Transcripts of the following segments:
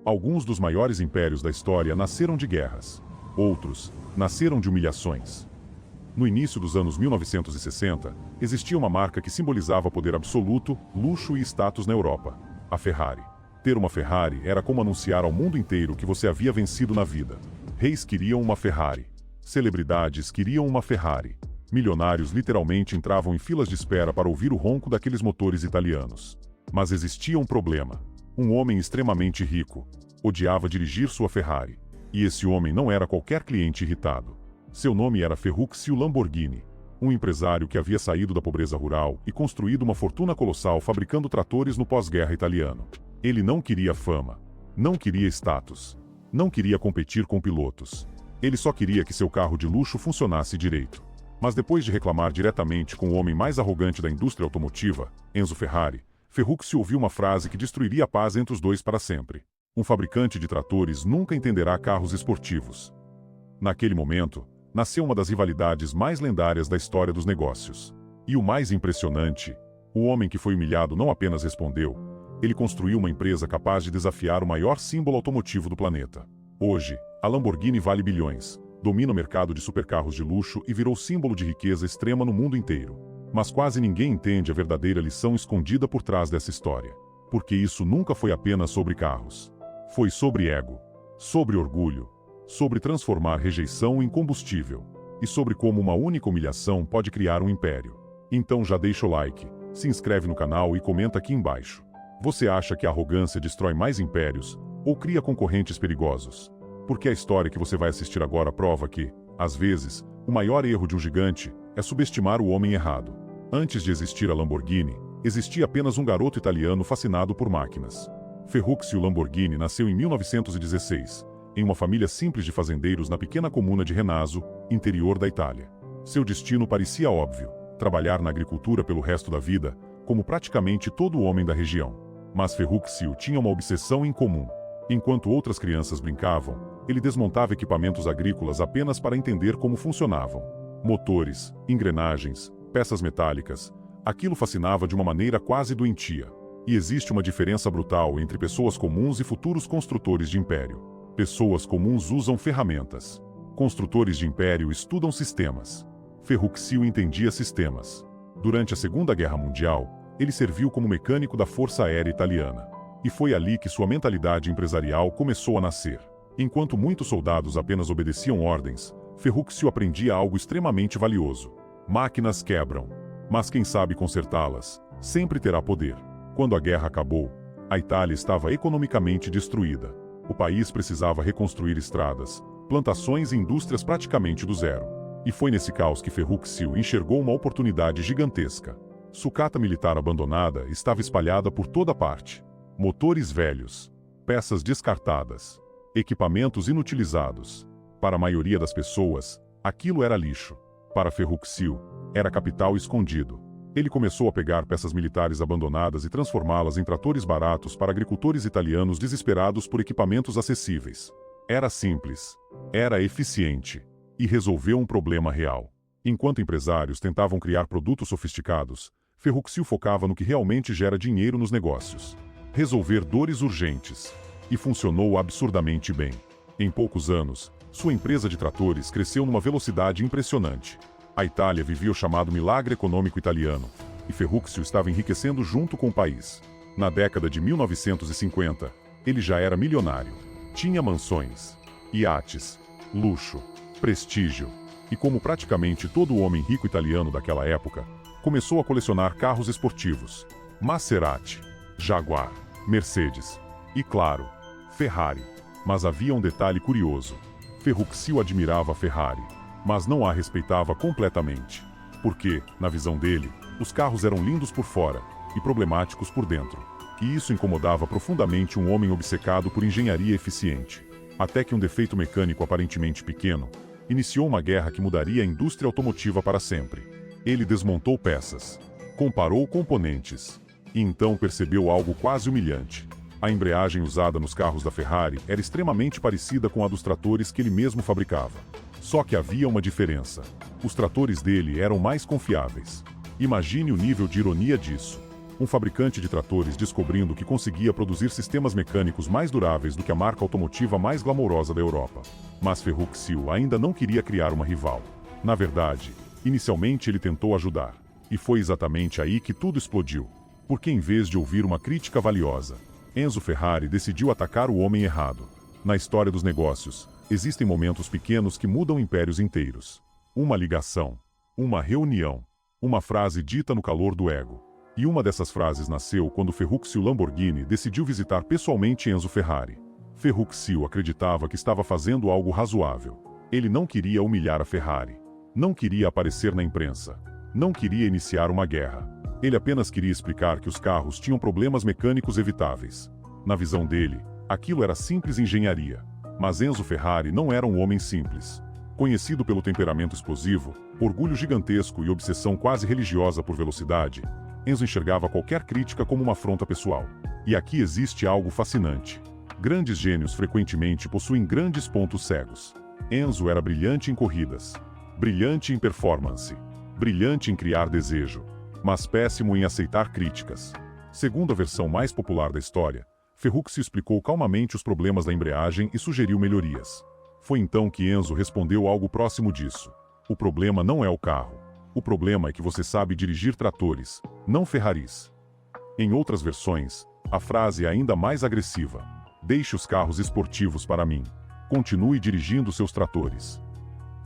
Alguns dos maiores impérios da história nasceram de guerras. Outros nasceram de humilhações. No início dos anos 1960, existia uma marca que simbolizava poder absoluto, luxo e status na Europa: a Ferrari. Ter uma Ferrari era como anunciar ao mundo inteiro que você havia vencido na vida. Reis queriam uma Ferrari. Celebridades queriam uma Ferrari. Milionários literalmente entravam em filas de espera para ouvir o ronco daqueles motores italianos. Mas existia um problema. Um homem extremamente rico odiava dirigir sua Ferrari. E esse homem não era qualquer cliente irritado. Seu nome era Ferruccio Lamborghini, um empresário que havia saído da pobreza rural e construído uma fortuna colossal fabricando tratores no pós-guerra italiano. Ele não queria fama, não queria status, não queria competir com pilotos. Ele só queria que seu carro de luxo funcionasse direito. Mas depois de reclamar diretamente com o homem mais arrogante da indústria automotiva, Enzo Ferrari, Ferruccio ouviu uma frase que destruiria a paz entre os dois para sempre: um fabricante de tratores nunca entenderá carros esportivos. Naquele momento, nasceu uma das rivalidades mais lendárias da história dos negócios. E o mais impressionante, o homem que foi humilhado não apenas respondeu, ele construiu uma empresa capaz de desafiar o maior símbolo automotivo do planeta. Hoje, a Lamborghini vale bilhões, domina o mercado de supercarros de luxo e virou símbolo de riqueza extrema no mundo inteiro. Mas quase ninguém entende a verdadeira lição escondida por trás dessa história. Porque isso nunca foi apenas sobre carros. Foi sobre ego, sobre orgulho, sobre transformar rejeição em combustível, e sobre como uma única humilhação pode criar um império. Então já deixa o like, se inscreve no canal e comenta aqui embaixo. Você acha que a arrogância destrói mais impérios, ou cria concorrentes perigosos? Porque a história que você vai assistir agora prova que, às vezes, o maior erro de um gigante é subestimar o homem errado. Antes de existir a Lamborghini, existia apenas um garoto italiano fascinado por máquinas. Ferruccio Lamborghini nasceu em 1916, em uma família simples de fazendeiros na pequena comuna de Renaso, interior da Itália. Seu destino parecia óbvio: trabalhar na agricultura pelo resto da vida, como praticamente todo homem da região. Mas Ferruccio tinha uma obsessão em comum. Enquanto outras crianças brincavam, ele desmontava equipamentos agrícolas apenas para entender como funcionavam. Motores, engrenagens, peças metálicas. Aquilo fascinava de uma maneira quase doentia. E existe uma diferença brutal entre pessoas comuns e futuros construtores de império. Pessoas comuns usam ferramentas. Construtores de império estudam sistemas. Ferruccio entendia sistemas. Durante a Segunda Guerra Mundial, ele serviu como mecânico da Força Aérea Italiana. E foi ali que sua mentalidade empresarial começou a nascer. Enquanto muitos soldados apenas obedeciam ordens, Ferruccio aprendia algo extremamente valioso. Máquinas quebram, mas quem sabe consertá-las sempre terá poder. Quando a guerra acabou, a Itália estava economicamente destruída. O país precisava reconstruir estradas, plantações e indústrias praticamente do zero. E foi nesse caos que Ferruccio enxergou uma oportunidade gigantesca. Sucata militar abandonada estava espalhada por toda parte. Motores velhos, peças descartadas, equipamentos inutilizados. Para a maioria das pessoas, aquilo era lixo. Para Ferruccio, era capital escondido. Ele começou a pegar peças militares abandonadas e transformá-las em tratores baratos para agricultores italianos desesperados por equipamentos acessíveis. Era simples, era eficiente, e resolveu um problema real. Enquanto empresários tentavam criar produtos sofisticados, Ferruccio focava no que realmente gera dinheiro nos negócios: resolver dores urgentes. E funcionou absurdamente bem. Em poucos anos, sua empresa de tratores cresceu numa velocidade impressionante. A Itália vivia o chamado milagre econômico italiano, e Ferruccio estava enriquecendo junto com o país. Na década de 1950, ele já era milionário. Tinha mansões, iates, luxo, prestígio, e como praticamente todo homem rico italiano daquela época, começou a colecionar carros esportivos: Maserati, Jaguar, Mercedes e, claro, Ferrari. Mas havia um detalhe curioso: Ferruccio admirava a Ferrari, mas não a respeitava completamente. Porque, na visão dele, os carros eram lindos por fora e problemáticos por dentro. E isso incomodava profundamente um homem obcecado por engenharia eficiente. Até que um defeito mecânico aparentemente pequeno iniciou uma guerra que mudaria a indústria automotiva para sempre. Ele desmontou peças, comparou componentes, e então percebeu algo quase humilhante. A embreagem usada nos carros da Ferrari era extremamente parecida com a dos tratores que ele mesmo fabricava. Só que havia uma diferença: os tratores dele eram mais confiáveis. Imagine o nível de ironia disso. um fabricante de tratores descobrindo que conseguia produzir sistemas mecânicos mais duráveis do que a marca automotiva mais glamourosa da Europa. Mas Ferruccio ainda não queria criar uma rival. Na verdade, inicialmente ele tentou ajudar. E foi exatamente aí que tudo explodiu. Porque em vez de ouvir uma crítica valiosa, Enzo Ferrari decidiu atacar o homem errado. Na história dos negócios, existem momentos pequenos que mudam impérios inteiros. Uma ligação, uma reunião, uma frase dita no calor do ego. E uma dessas frases nasceu quando Ferruccio Lamborghini decidiu visitar pessoalmente Enzo Ferrari. Ferruccio acreditava que estava fazendo algo razoável. Ele não queria humilhar a Ferrari. Não queria aparecer na imprensa. Não queria iniciar uma guerra. Ele apenas queria explicar que os carros tinham problemas mecânicos evitáveis. Na visão dele, aquilo era simples engenharia. Mas Enzo Ferrari não era um homem simples. Conhecido pelo temperamento explosivo, orgulho gigantesco e obsessão quase religiosa por velocidade, Enzo enxergava qualquer crítica como uma afronta pessoal. E aqui existe algo fascinante. Grandes gênios frequentemente possuem grandes pontos cegos. Enzo era brilhante em corridas, brilhante em performance, brilhante em criar desejo, mas péssimo em aceitar críticas. Segundo a versão mais popular da história, Ferruccio explicou calmamente os problemas da embreagem e sugeriu melhorias. Foi então que Enzo respondeu algo próximo disso. O problema não é o carro. O problema é que você sabe dirigir tratores, não Ferraris. Em outras versões, a frase é ainda mais agressiva. Deixe os carros esportivos para mim. Continue dirigindo seus tratores.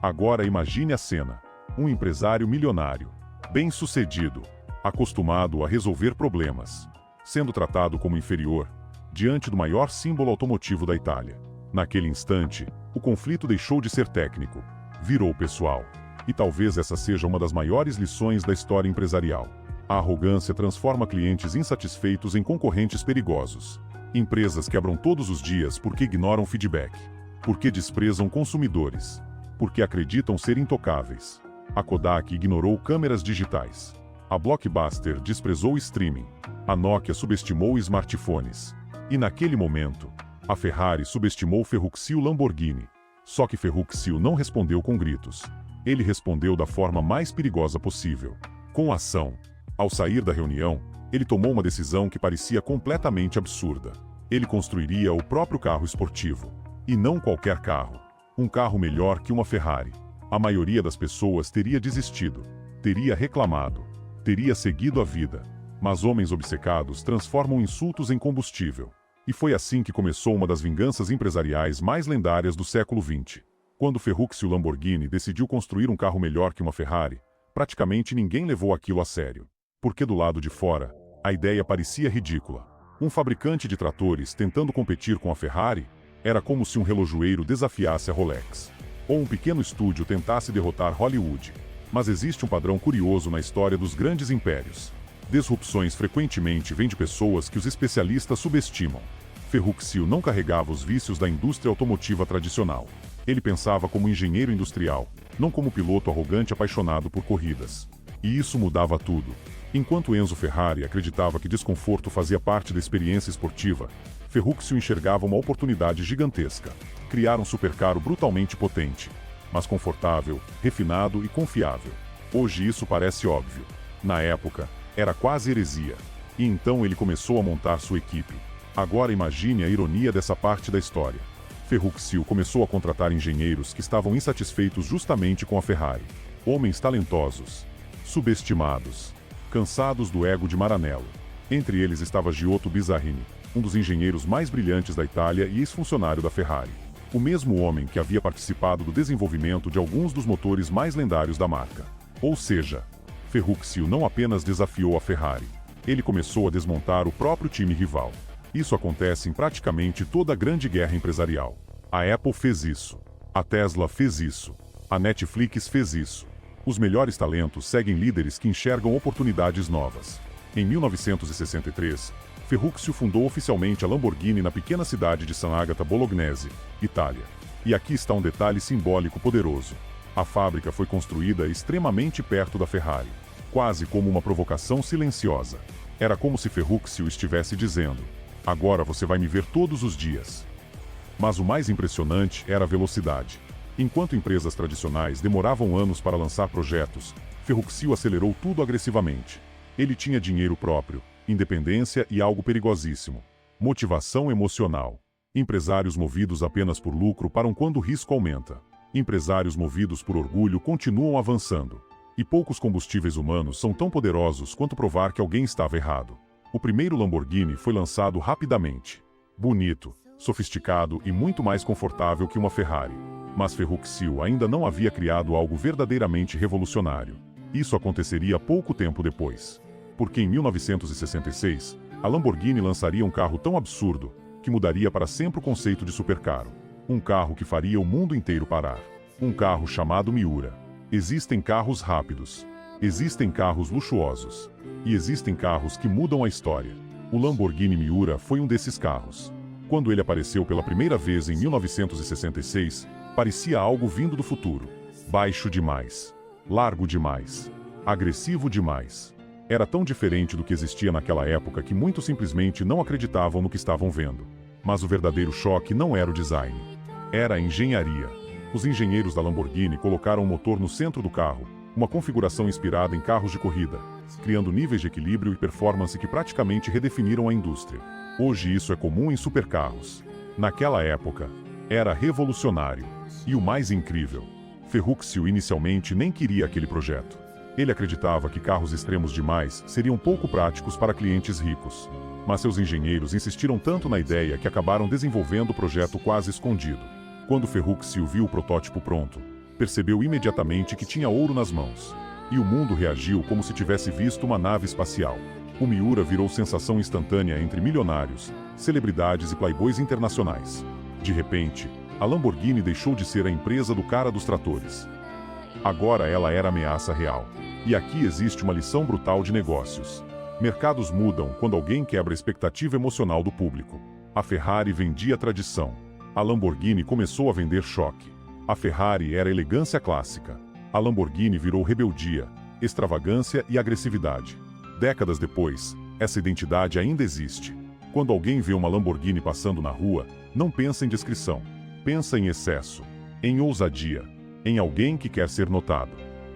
Agora imagine a cena. Um empresário milionário, bem-sucedido, acostumado a resolver problemas, sendo tratado como inferior, diante do maior símbolo automotivo da Itália. Naquele instante, o conflito deixou de ser técnico, virou pessoal. E talvez essa seja uma das maiores lições da história empresarial. A arrogância transforma clientes insatisfeitos em concorrentes perigosos. Empresas quebram todos os dias porque ignoram feedback, porque desprezam consumidores, porque acreditam ser intocáveis. A Kodak ignorou câmeras digitais. A Blockbuster desprezou o streaming. A Nokia subestimou smartphones. E naquele momento, a Ferrari subestimou Ferruccio Lamborghini. Só que Ferruccio não respondeu com gritos. Ele respondeu da forma mais perigosa possível, com ação. Ao sair da reunião, ele tomou uma decisão que parecia completamente absurda. Ele construiria o próprio carro esportivo. E não qualquer carro. Um carro melhor que uma Ferrari. A maioria das pessoas teria desistido, teria reclamado, teria seguido a vida. Mas homens obcecados transformam insultos em combustível. E foi assim que começou uma das vinganças empresariais mais lendárias do século XX. Quando Ferruccio Lamborghini decidiu construir um carro melhor que uma Ferrari, praticamente ninguém levou aquilo a sério. Porque do lado de fora, a ideia parecia ridícula. Um fabricante de tratores tentando competir com a Ferrari era como se um relojoeiro desafiasse a Rolex. Ou um pequeno estúdio tentasse derrotar Hollywood. Mas existe um padrão curioso na história dos grandes impérios. Disrupções frequentemente vêm de pessoas que os especialistas subestimam. Ferruccio não carregava os vícios da indústria automotiva tradicional. Ele pensava como engenheiro industrial, não como piloto arrogante apaixonado por corridas. E isso mudava tudo. Enquanto Enzo Ferrari acreditava que desconforto fazia parte da experiência esportiva, Ferruccio enxergava uma oportunidade gigantesca. Criar um supercarro brutalmente potente, mas confortável, refinado e confiável. Hoje isso parece óbvio. Na época, era quase heresia. E então ele começou a montar sua equipe. Agora imagine a ironia dessa parte da história. Ferruccio começou a contratar engenheiros que estavam insatisfeitos justamente com a Ferrari. Homens talentosos, subestimados, cansados do ego de Maranello. Entre eles estava Giotto Bizarrini, um dos engenheiros mais brilhantes da Itália e ex-funcionário da Ferrari. O mesmo homem que havia participado do desenvolvimento de alguns dos motores mais lendários da marca. Ou seja, Ferruccio não apenas desafiou a Ferrari, ele começou a desmontar o próprio time rival. Isso acontece em praticamente toda a grande guerra empresarial. A Apple fez isso. A Tesla fez isso. A Netflix fez isso. Os melhores talentos seguem líderes que enxergam oportunidades novas. Em 1963, Ferruccio fundou oficialmente a Lamborghini na pequena cidade de San Agata Bolognese, Itália. E aqui está um detalhe simbólico poderoso. A fábrica foi construída extremamente perto da Ferrari, quase como uma provocação silenciosa. Era como se Ferruccio estivesse dizendo: agora você vai me ver todos os dias. Mas o mais impressionante era a velocidade. Enquanto empresas tradicionais demoravam anos para lançar projetos, Ferruccio acelerou tudo agressivamente. Ele tinha dinheiro próprio, independência e algo perigosíssimo: motivação emocional. Empresários movidos apenas por lucro param quando o risco aumenta. Empresários movidos por orgulho continuam avançando. E poucos combustíveis humanos são tão poderosos quanto provar que alguém estava errado. O primeiro Lamborghini foi lançado rapidamente. Bonito, sofisticado e muito mais confortável que uma Ferrari. Mas Ferruccio ainda não havia criado algo verdadeiramente revolucionário. Isso aconteceria pouco tempo depois. Porque em 1966, a Lamborghini lançaria um carro tão absurdo que mudaria para sempre o conceito de supercarro. Um carro que faria o mundo inteiro parar. Um carro chamado Miura. Existem carros rápidos. Existem carros luxuosos. E existem carros que mudam a história. O Lamborghini Miura foi um desses carros. Quando ele apareceu pela primeira vez em 1966, parecia algo vindo do futuro. Baixo demais. Largo demais. Agressivo demais. Era tão diferente do que existia naquela época que muitos simplesmente não acreditavam no que estavam vendo. Mas o verdadeiro choque não era o design. Era a engenharia. Os engenheiros da Lamborghini colocaram o motor no centro do carro, uma configuração inspirada em carros de corrida, criando níveis de equilíbrio e performance que praticamente redefiniram a indústria. Hoje isso é comum em supercarros. Naquela época, era revolucionário. E o mais incrível, Ferruccio inicialmente nem queria aquele projeto. Ele acreditava que carros extremos demais seriam pouco práticos para clientes ricos. Mas seus engenheiros insistiram tanto na ideia que acabaram desenvolvendo o projeto quase escondido. Quando Ferruccio viu o protótipo pronto, percebeu imediatamente que tinha ouro nas mãos. E o mundo reagiu como se tivesse visto uma nave espacial. O Miura virou sensação instantânea entre milionários, celebridades e playboys internacionais. De repente, a Lamborghini deixou de ser a empresa do cara dos tratores. Agora ela era ameaça real. E aqui existe uma lição brutal de negócios. Mercados mudam quando alguém quebra a expectativa emocional do público. A Ferrari vendia tradição. A Lamborghini começou a vender choque. A Ferrari era elegância clássica. A Lamborghini virou rebeldia, extravagância e agressividade. Décadas depois, essa identidade ainda existe. Quando alguém vê uma Lamborghini passando na rua, não pensa em descrição. Pensa em excesso, em ousadia, em alguém que quer ser notado.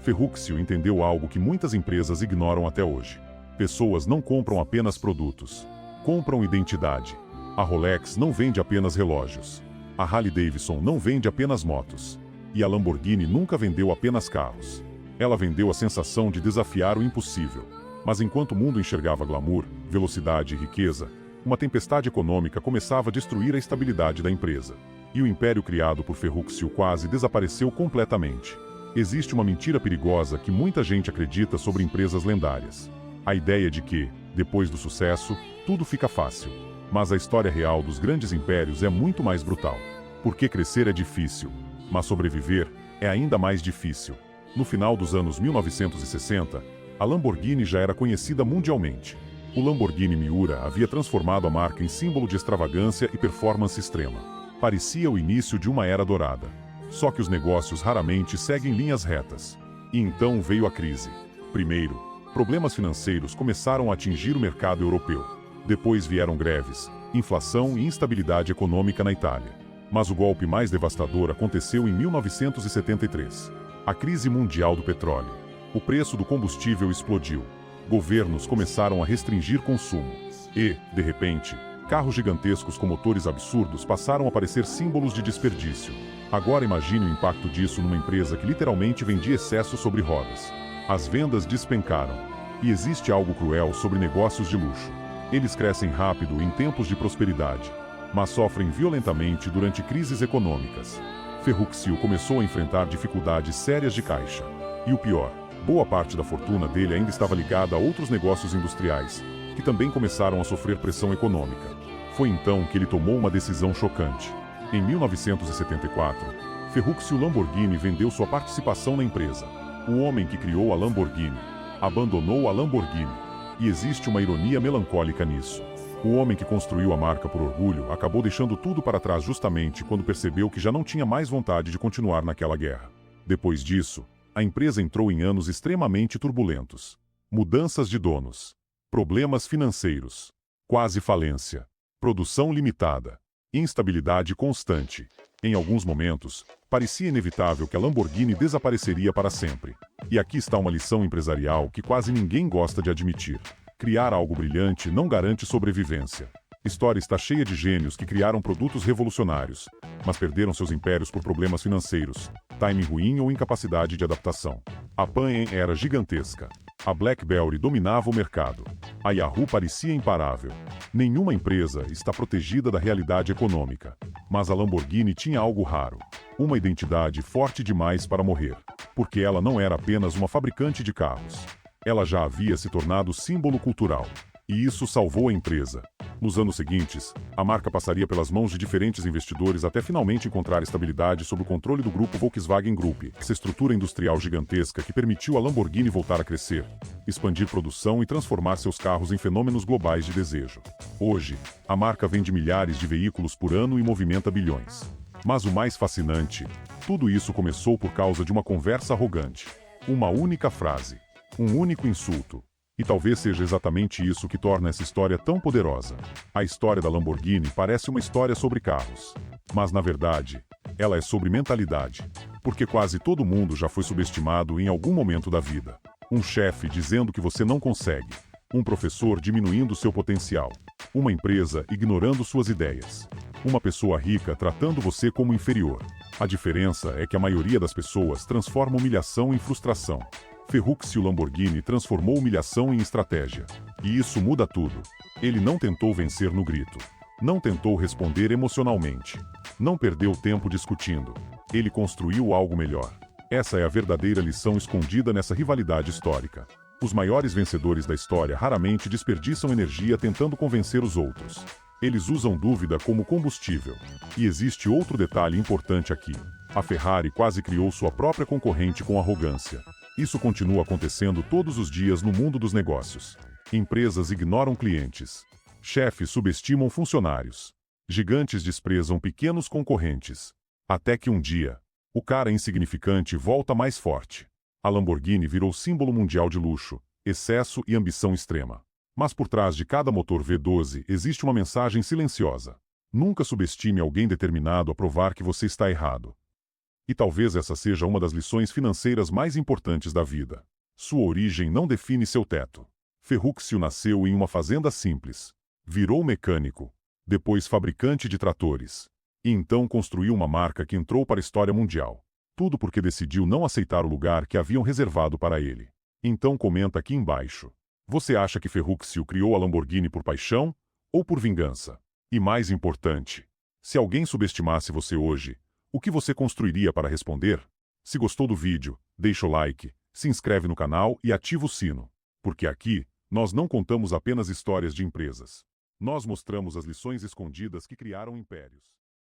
Ferruccio entendeu algo que muitas empresas ignoram até hoje. Pessoas não compram apenas produtos. Compram identidade. A Rolex não vende apenas relógios. A Harley-Davidson não vende apenas motos. E a Lamborghini nunca vendeu apenas carros. Ela vendeu a sensação de desafiar o impossível. Mas enquanto o mundo enxergava glamour, velocidade e riqueza, uma tempestade econômica começava a destruir a estabilidade da empresa. E o império criado por Ferruccio quase desapareceu completamente. Existe uma mentira perigosa que muita gente acredita sobre empresas lendárias. A ideia de que, depois do sucesso, tudo fica fácil. Mas a história real dos grandes impérios é muito mais brutal. Porque crescer é difícil, mas sobreviver é ainda mais difícil. No final dos anos 1960, a Lamborghini já era conhecida mundialmente. O Lamborghini Miura havia transformado a marca em símbolo de extravagância e performance extrema. Parecia o início de uma era dourada. Só que os negócios raramente seguem linhas retas. E então veio a crise. Primeiro, problemas financeiros começaram a atingir o mercado europeu. Depois vieram greves, inflação e instabilidade econômica na Itália. Mas o golpe mais devastador aconteceu em 1973. A crise mundial do petróleo. O preço do combustível explodiu. Governos começaram a restringir consumo. E, de repente, carros gigantescos com motores absurdos passaram a parecer símbolos de desperdício. Agora imagine o impacto disso numa empresa que literalmente vendia excesso sobre rodas. As vendas despencaram. E existe algo cruel sobre negócios de luxo. Eles crescem rápido em tempos de prosperidade, mas sofrem violentamente durante crises econômicas. Ferruccio começou a enfrentar dificuldades sérias de caixa. E o pior, boa parte da fortuna dele ainda estava ligada a outros negócios industriais, que também começaram a sofrer pressão econômica. Foi então que ele tomou uma decisão chocante. Em 1974, Ferruccio Lamborghini vendeu sua participação na empresa. O homem que criou a Lamborghini abandonou a Lamborghini. E existe uma ironia melancólica nisso. O homem que construiu a marca por orgulho acabou deixando tudo para trás justamente quando percebeu que já não tinha mais vontade de continuar naquela guerra. Depois disso, a empresa entrou em anos extremamente turbulentos. Mudanças de donos, problemas financeiros, quase falência, produção limitada, instabilidade constante. Em alguns momentos, parecia inevitável que a Lamborghini desapareceria para sempre. E aqui está uma lição empresarial que quase ninguém gosta de admitir. Criar algo brilhante não garante sobrevivência. A história está cheia de gênios que criaram produtos revolucionários, mas perderam seus impérios por problemas financeiros, timing ruim ou incapacidade de adaptação. A Pan era gigantesca. A BlackBerry dominava o mercado. A Yahoo parecia imparável. Nenhuma empresa está protegida da realidade econômica. Mas a Lamborghini tinha algo raro. Uma identidade forte demais para morrer. Porque ela não era apenas uma fabricante de carros. Ela já havia se tornado símbolo cultural. E isso salvou a empresa. Nos anos seguintes, a marca passaria pelas mãos de diferentes investidores até finalmente encontrar estabilidade sob o controle do grupo Volkswagen Group, essa estrutura industrial gigantesca que permitiu à Lamborghini voltar a crescer, expandir produção e transformar seus carros em fenômenos globais de desejo. Hoje, a marca vende milhares de veículos por ano e movimenta bilhões. Mas o mais fascinante, tudo isso começou por causa de uma conversa arrogante. Uma única frase. Um único insulto. E talvez seja exatamente isso que torna essa história tão poderosa. A história da Lamborghini parece uma história sobre carros. Mas, na verdade, ela é sobre mentalidade. Porque quase todo mundo já foi subestimado em algum momento da vida. Um chefe dizendo que você não consegue. Um professor diminuindo seu potencial. Uma empresa ignorando suas ideias. Uma pessoa rica tratando você como inferior. A diferença é que a maioria das pessoas transforma humilhação em frustração. Ferruccio Lamborghini transformou humilhação em estratégia. E isso muda tudo. Ele não tentou vencer no grito. Não tentou responder emocionalmente. Não perdeu tempo discutindo. Ele construiu algo melhor. Essa é a verdadeira lição escondida nessa rivalidade histórica. Os maiores vencedores da história raramente desperdiçam energia tentando convencer os outros. Eles usam dúvida como combustível. E existe outro detalhe importante aqui. A Ferrari quase criou sua própria concorrente com arrogância. Isso continua acontecendo todos os dias no mundo dos negócios. Empresas ignoram clientes. Chefes subestimam funcionários. Gigantes desprezam pequenos concorrentes. Até que um dia, o cara insignificante volta mais forte. A Lamborghini virou símbolo mundial de luxo, excesso e ambição extrema. Mas por trás de cada motor V12 existe uma mensagem silenciosa. Nunca subestime alguém determinado a provar que você está errado. E talvez essa seja uma das lições financeiras mais importantes da vida. Sua origem não define seu teto. Ferruccio nasceu em uma fazenda simples. Virou mecânico. Depois fabricante de tratores. E então construiu uma marca que entrou para a história mundial. Tudo porque decidiu não aceitar o lugar que haviam reservado para ele. Então comenta aqui embaixo. Você acha que Ferruccio criou a Lamborghini por paixão ou por vingança? E mais importante, se alguém subestimasse você hoje, o que você construiria para responder? Se gostou do vídeo, deixa o like, se inscreve no canal e ativa o sino. Porque aqui, nós não contamos apenas histórias de empresas. Nós mostramos as lições escondidas que criaram impérios.